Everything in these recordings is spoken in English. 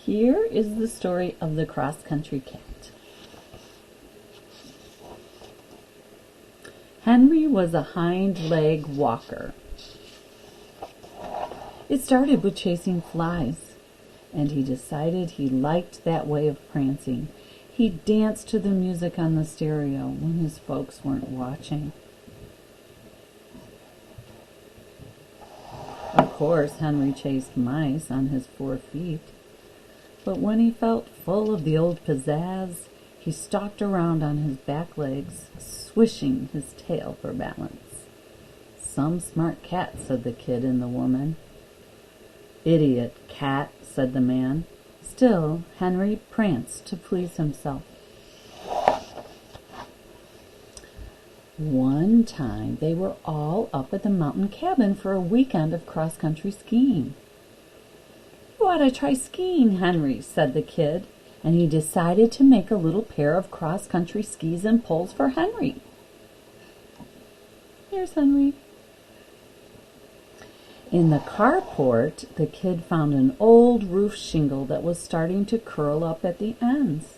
Here is the story of the cross-country cat. Henry was a hind-leg walker. It started with chasing flies, and he decided he liked that way of prancing. He danced to the music on the stereo when his folks weren't watching. Of course, Henry chased mice on his 4 feet. But when he felt full of the old pizzazz, he stalked around on his back legs, swishing his tail for balance. "Some smart cat," said the kid and the woman. "Idiot cat," said the man. Still, Henry pranced to please himself. One time, they were all up at the mountain cabin for a weekend of cross-country skiing. "You ought to try skiing, Henry," said the kid, and he decided to make a little pair of cross-country skis and poles for Henry. Here's Henry. In the carport, the kid found an old roof shingle that was starting to curl up at the ends.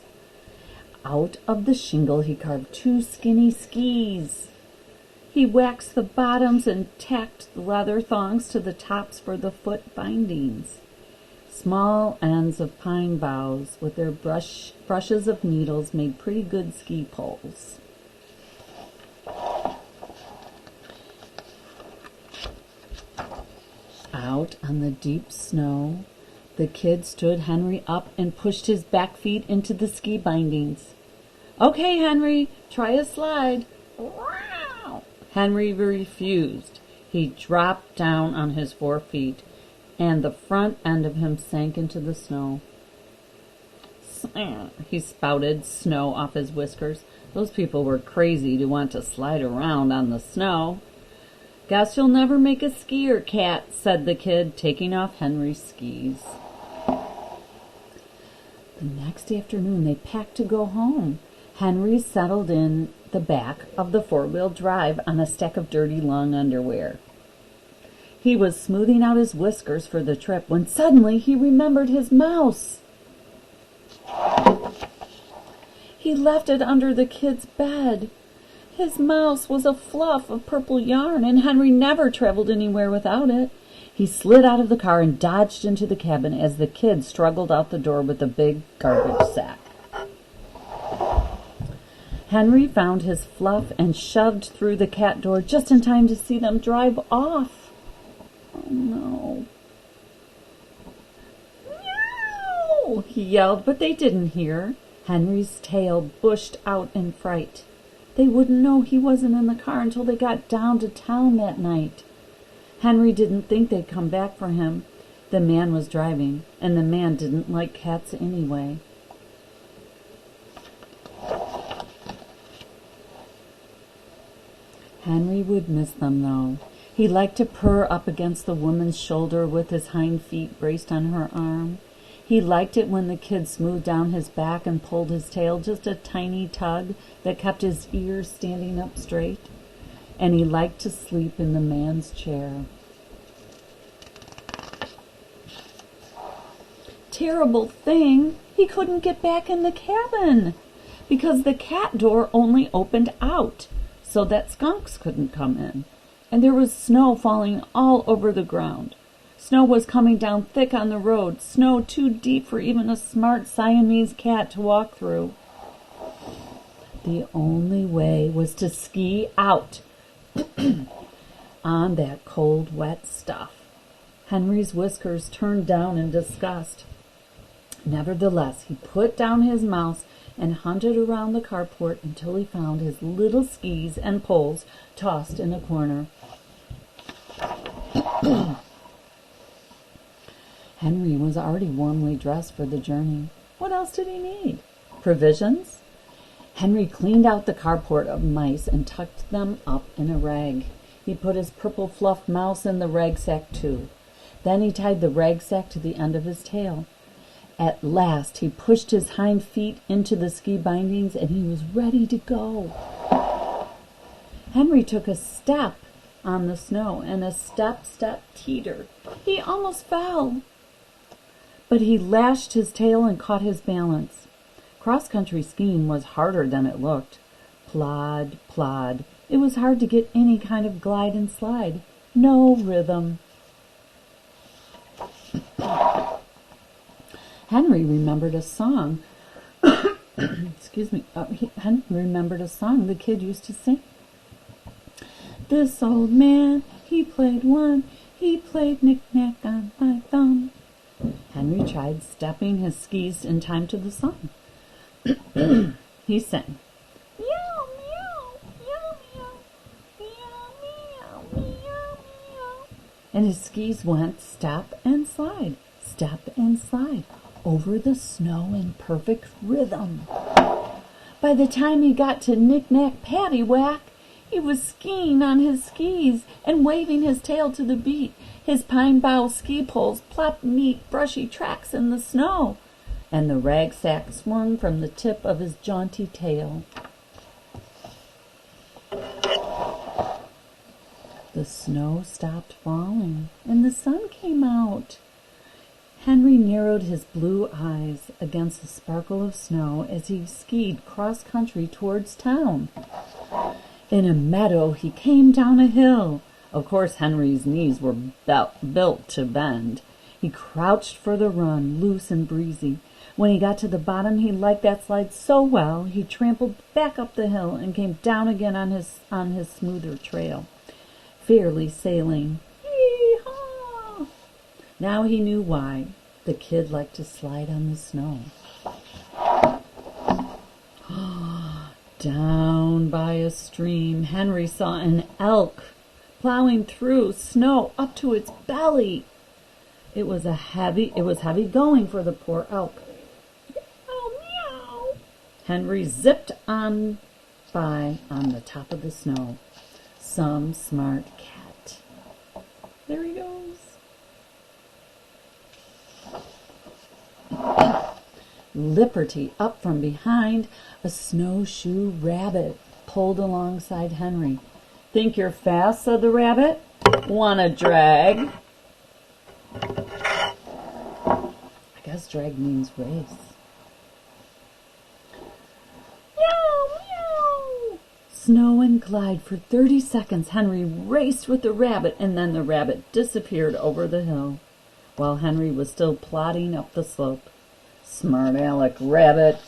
Out of the shingle, he carved 2 skinny skis. He waxed the bottoms and tacked the leather thongs to the tops for the foot bindings. Small ends of pine boughs with their brushes of needles made pretty good ski poles. Out on the deep snow, the kid stood Henry up and pushed his back feet into the ski bindings. "Okay, Henry, try a slide." Henry refused. He dropped down on his 4 feet, and the front end of him sank into the snow. He spouted snow off his whiskers. Those people were crazy to want to slide around on the snow. "Guess you'll never make a skier, cat," said the kid, taking off Henry's skis. The next afternoon, they packed to go home. Henry settled in the back of the 4-wheel drive on a stack of dirty long underwear. He was smoothing out his whiskers for the trip when suddenly he remembered his mouse. He left it under the kid's bed. His mouse was a fluff of purple yarn, and Henry never traveled anywhere without it. He slid out of the car and dodged into the cabin as the kid struggled out the door with a big garbage sack. Henry found his fluff and shoved through the cat door just in time to see them drive off. "Oh, no." "Meow!" he yelled, but they didn't hear. Henry's tail bushed out in fright. They wouldn't know he wasn't in the car until they got down to town that night. Henry didn't think they'd come back for him. The man was driving, and the man didn't like cats anyway. Henry would miss them, though. He liked to purr up against the woman's shoulder with his hind feet braced on her arm. He liked it when the kid smoothed down his back and pulled his tail just a tiny tug that kept his ears standing up straight. And he liked to sleep in the man's chair. Terrible thing, he couldn't get back in the cabin because the cat door only opened out so that skunks couldn't come in. And there was snow falling all over the ground. Snow was coming down thick on the road, snow too deep for even a smart Siamese cat to walk through. The only way was to ski out on that cold, wet stuff. Henry's whiskers turned down in disgust. Nevertheless, he put down his mouse and hunted around the carport until he found his little skis and poles tossed in a corner. Henry was already warmly dressed for the journey. What else did he need? Provisions? Henry cleaned out the carport of mice and tucked them up in a rag. He put his purple fluffed mouse in the rag sack too. Then he tied the rag sack to the end of his tail. At last he pushed his hind feet into the ski bindings and he was ready to go. Henry took a step on the snow and a step teeter. He almost fell. but he lashed his tail and caught his balance. Cross-country skiing was harder than it looked. Plod, plod. It was hard to get any kind of glide and slide. No rhythm. Henry remembered a song. Excuse me. Henry remembered a song the kid used to sing. This old man, he played knick-knack on my thumb. Henry tried stepping his skis in time to the song. He sang, meow, meow, meow, meow, meow, meow, meow, meow. And his skis went step and slide over the snow in perfect rhythm. By the time he got to knick-knack paddywhack, he was skiing on his skis and waving his tail to the beat. His pine bough ski poles plopped neat, brushy tracks in the snow, and the rag sack swung from the tip of his jaunty tail. The snow stopped falling, and the sun came out. Henry narrowed his blue eyes against the sparkle of snow as he skied cross-country towards town. In a meadow, he came down a hill. Of course, Henry's knees were built to bend. He crouched for the run, loose and breezy. When he got to the bottom, he liked that slide so well, he trampled back up the hill and came down again on his smoother trail, fairly sailing. Yee-haw! Now he knew why the kid liked to slide on the snow. Down by a stream, Henry saw an elk plowing through snow up to its belly. It was heavy going for the poor elk. Meow, meow. Henry zipped on by on the top of the snow. Some smart cat. There he goes. Lipperty, up from behind, a snowshoe rabbit pulled alongside Henry. Think you're fast, said the rabbit. Wanna drag? I guess drag means race. Meow, meow. Snow and glide for 30 seconds. Henry raced with the rabbit, and then the rabbit disappeared over the hill, while Henry was still plodding up the slope. Smart aleck rabbit.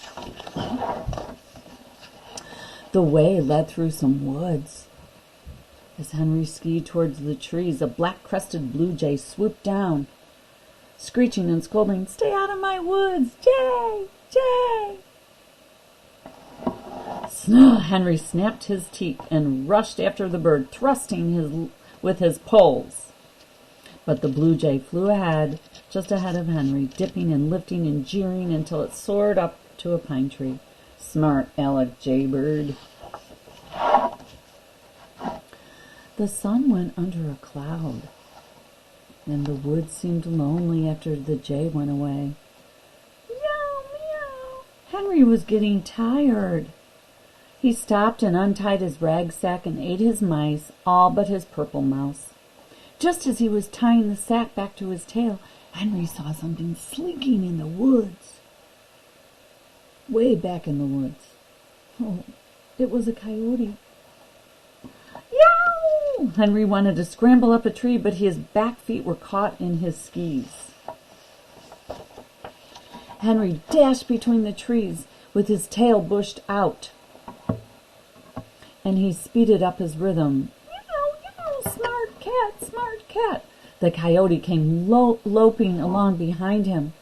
The way led through some woods. As Henry skied towards the trees, a black-crested blue jay swooped down, screeching and scolding, "Stay out of my woods, Jay! Jay!" Henry snapped his teeth and rushed after the bird, thrusting with his poles. But the blue jay flew ahead, just ahead of Henry, dipping and lifting and jeering until it soared up to a pine tree. Smart aleck jaybird. The sun went under a cloud, and the woods seemed lonely after the jay went away. Meow, meow. Henry was getting tired. He stopped and untied his rag sack and ate his mice, all but his purple mouse. Just as he was tying the sack back to his tail, Henry saw something slinking in the woods. Way back in the woods. Oh, it was a coyote. Yow! Henry wanted to scramble up a tree, but his back feet were caught in his skis. Henry dashed between the trees with his tail bushed out, and he speeded up his rhythm. Smart cat, smart cat. The coyote came loping along behind him.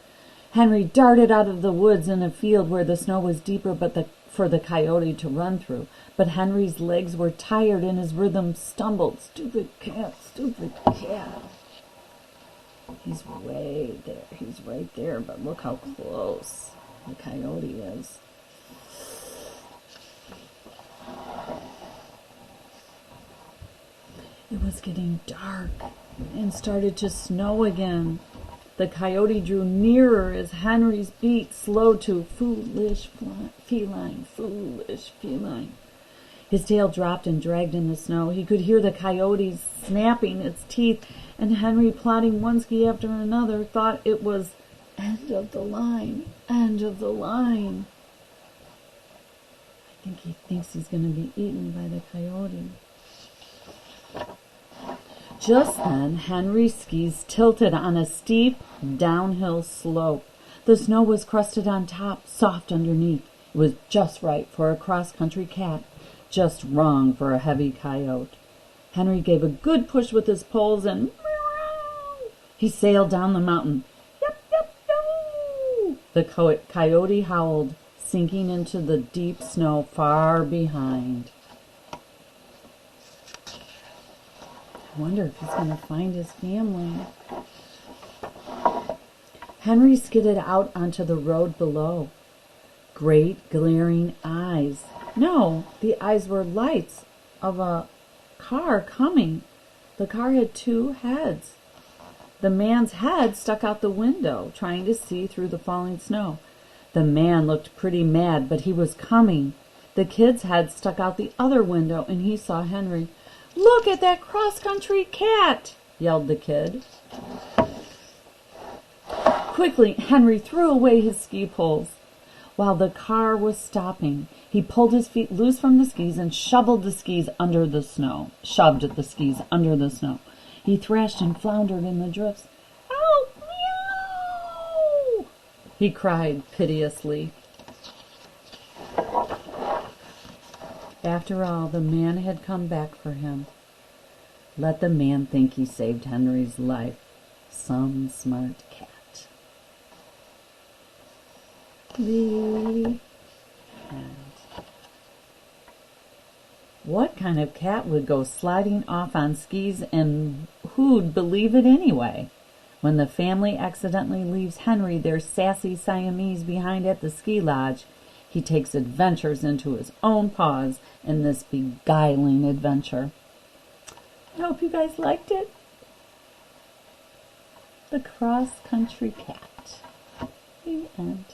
Henry darted out of the woods in a field where the snow was deeper for the coyote to run through. But Henry's legs were tired and his rhythm stumbled. Stupid cat, stupid cat. He's way there. He's right there, but look how close the coyote is. It was getting dark and started to snow again. The coyote drew nearer as Henry's beat slowed to foolish feline, foolish feline. His tail dropped and dragged in the snow. He could hear the coyote snapping its teeth, and Henry, plodding one ski after another, thought it was End of the line. End of the line. I think he thinks he's going to be eaten by the coyote. Just then, Henry's skis tilted on a steep downhill slope. The snow was crusted on top, soft underneath. It was just right for a cross-country cat, just wrong for a heavy coyote. Henry gave a good push with his poles and he sailed down the mountain. Yep, yep, yo! The coyote howled, sinking into the deep snow far behind. I wonder if he's going to find his family. Henry skidded out onto the road below. Great glaring eyes. No, the eyes were lights of a car coming. The car had two heads. The man's head stuck out the window, trying to see through the falling snow. The man looked pretty mad, but he was coming. The kid's head stuck out the other window, and he saw Henry. "Look at that cross-country cat!" yelled the kid. Quickly, Henry threw away his ski poles. While the car was stopping, he pulled his feet loose from the skis and shoved the skis under the snow. He thrashed and floundered in the drifts. "Help! Meow!" he cried piteously. After all, the man had come back for him. Let the man think he saved Henry's life. Some smart cat. The end. What kind of cat would go sliding off on skis, and who'd believe it anyway? When the family accidentally leaves Henry, their sassy Siamese, behind at the ski lodge, he takes adventures into his own paws in this beguiling adventure. I hope you guys liked it. The Cross-Country Cat. The end.